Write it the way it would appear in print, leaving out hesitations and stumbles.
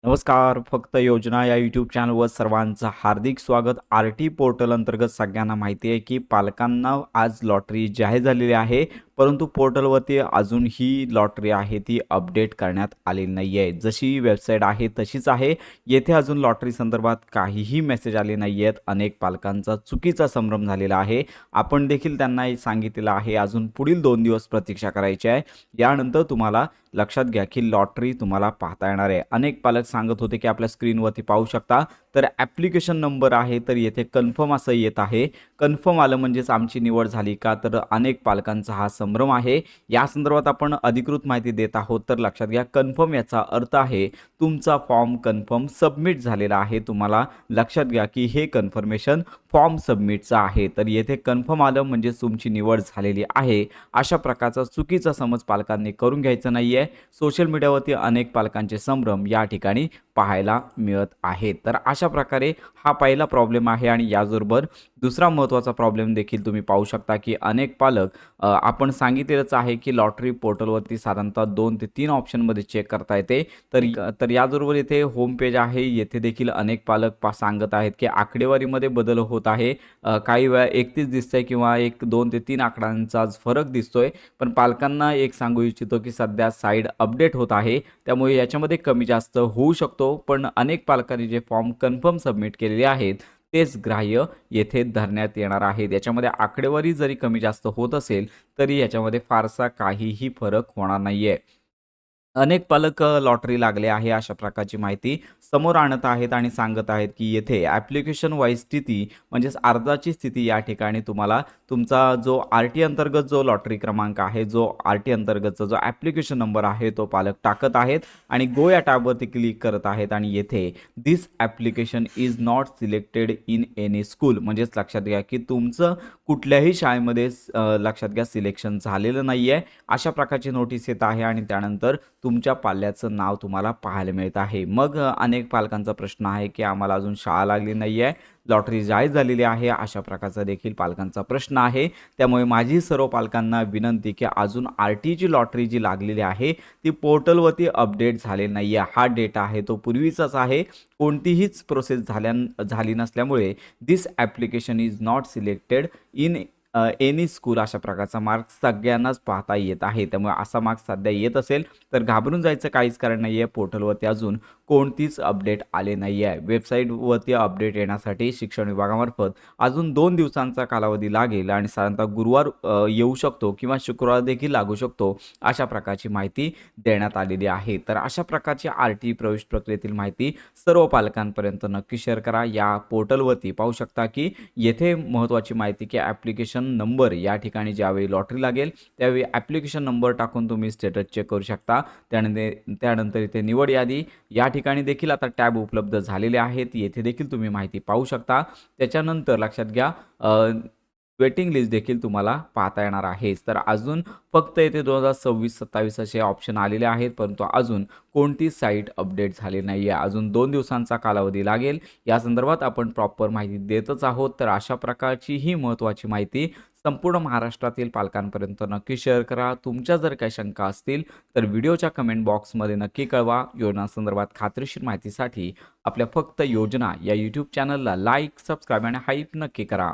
नमस्कार. फक्त योजना या यूट्यूब चॅनलवर सर्वांचं हार्दिक स्वागत. आर-टी पोर्टल अंतर्गत सगळ्यांना माहिती आहे की पालकांना आज लॉटरी जाहीर झालेली आहे, परंतु पोर्टलवरती अजून ही लॉटरी आहे ती अपडेट करण्यात आलेली नाही आहे. जशी वेबसाईट आहे तशीच आहे. येथे अजून लॉटरी संदर्भात काहीही मेसेज आले नाही आहेत. अनेक पालकांचा चुकीचा संभ्रम झालेला आहे. आपण देखील त्यांना सांगितलेलं आहे अजून पुढील 2 दिवस प्रतीक्षा करायची आहे. यानंतर तुम्हाला लक्षात घ्या की लॉटरी तुम्हाला पाहता येणार आहे. अनेक पालक सांगत होते की आपल्या स्क्रीनवरती पाहू शकता तर ॲप्लिकेशन नंबर आहे तर येथे कन्फर्म असं येत आहे. कन्फर्म आलं म्हणजेच आमची निवड झाली का, तर अनेक पालकांचा हा संभ्रम आहे. या संदर्भात आपण अधिकृत माहिती देत आहोत. तर लक्षात घ्या, कन्फर्म याचा अर्थ आहे तुमचा फॉर्म कन्फर्म सबमिट झालेला आहे. तुम्हाला लक्षात घ्या की हे कन्फर्मेशन फॉर्म सबमिटचं आहे. तर येथे कन्फर्म आलं म्हणजे तुमची निवड झालेली आहे. अशा प्रकारचा चुकीचा समज पालकांनी करून घ्यायचा नाही आहे. सोशल मीडियावरती अनेक पालकांचे संभ्रम या ठिकाणी पाहायला मिळत आहेत. तर अशा प्रकारे हा पहिला प्रॉब्लेम आहे आणि याचबरोबर दुसरा महत्त्वाचा प्रॉब्लेम देखील तुम्ही पाहू शकता की अनेक पालक आपण सांगितलेलंच आहे की लॉटरी पोर्टलवरती साधारणतः 2 ते 3 ऑप्शनमध्ये चेक करता येते. तर याचबरोबर येथे होम पेज आहे. येथे देखील अनेक पालक सांगत आहेत की आकडेवारीमध्ये बदल होत आहे. काही वेळा 31 दिसतंय किंवा 2 ते 3 आकड्यांचा फरक दिसतोय. पण पालकांना एक सांगू इच्छितो की सध्या साईड अपडेट होत आहे. त्यामुळे याच्यामध्ये कमी जास्त होऊ शकतो. पण अनेक पालकांनी जे फॉर्म कन्फर्म सबमिट केलेले आहेत तेच ग्राह्य येथे धरण्यात येणार आहेत. याच्यामध्ये आकडेवारी जरी कमी जास्त होत असेल तरी याच्यामध्ये फारसा काहीही फरक होणार नाहीये. अनेक पालक लॉटरी लागले आहे अशा प्रकारची माहिती समोर आणत आहेत आणि सांगत आहेत की येथे ॲप्लिकेशन वाईज स्थिती म्हणजेच अर्जाची स्थिती या ठिकाणी तुम्हाला तुमचा जो आर-टी अंतर्गत जो लॉटरी क्रमांक आहे, जो आर-टी अंतर्गतचा जो ॲप्लिकेशन नंबर आहे तो पालक टाकत आहेत आणि गो या टॅबवरती क्लिक करत आहेत आणि येथे this application is not selected in any school म्हणजेच लक्षात घ्या की तुमचं कुठल्याही शाळेमध्ये लक्षात घ्या सिलेक्शन झालेलं नाही आहे. अशा प्रकारची नोटीस येत आहे आणि त्यानंतर तुमच्या पाल्याचं नाव तुम्हाला पाहायला मिळत आहे. मग अनेक पालकांचा प्रश्न आहे की आम्हाला अजून शाळा लागली नाही आहे, लॉटरी जाहीर झालेली आहे, अशा प्रकारचा देखील पालकांचा प्रश्न आहे. त्यामुळे माझी सर्व पालकांना विनंती की अजून आर-टीची लॉटरी जी लागलेली आहे ती पोर्टलवरती अपडेट झालेली नाही आहे. हा डेटा आहे तो पूर्वीचाच आहे. कोणतीहीच प्रोसेस झाली नसल्यामुळे this application is not selected in any school अशा प्रकारचा मार्क सगळ्यांनाच पाहता येत आहे. त्यामुळे असा मार्क सध्या येत असेल तर घाबरून जायचं काहीच कारण नाही आहे. पोर्टलवरती अजून कोणतीच अपडेट आले नाही आहे. वेबसाईटवरती अपडेट येण्यासाठी शिक्षण विभागामार्फत अजून 2 दिवसांचा कालावधी लागेल आणि साधारणतः गुरुवार येऊ शकतो किंवा शुक्रवार देखील लागू शकतो अशा प्रकारची माहिती देण्यात आलेली आहे. तर अशा प्रकारची आर-टी प्रवेश प्रक्रियेतील माहिती सर्व पालकांपर्यंत नक्की शेअर करा. या पोर्टलवरती पाहू शकता की येथे महत्त्वाची माहिती की ॲप्लिकेशन नंबर या ठिकाणी ज्यावेळी लॉटरी लागेल त्यावेळी ॲप्लिकेशन नंबर टाकून तुम्ही स्टेटस चेक करू शकता. त्यानंतर इथे निवड यादी या ठिकाणी देखील आता टॅब उपलब्ध झालेले आहेत. येथे देखील तुम्ही माहिती पाहू शकता. त्याच्यानंतर लक्षात घ्या वेटिंग लिस्ट देखील तुम्हाला पाहता येणार आहे. तर अजून फक्त येथे 2026-27 असे ऑप्शन आलेले आहेत, परंतु अजून कोणतीच साईट अपडेट झाली नाही आहे. अजून 2 दिवसांचा कालावधी लागेल. या संदर्भात आपण प्रॉपर माहिती देतच आहोत. तर अशा प्रकारची ही महत्त्वाची माहिती संपूर्ण महाराष्ट्रातील पालकांपर्यंत नक्की शेअर करा. तुमच्या जर काही शंका असतील तर व्हिडिओच्या कमेंट बॉक्समध्ये नक्की कळवा. योजनांसंदर्भात खात्रीशीर माहितीसाठी आपल्या फक्त योजना या यूट्यूब चॅनलला लाईक, सबस्क्राईब आणि हाईप नक्की करा.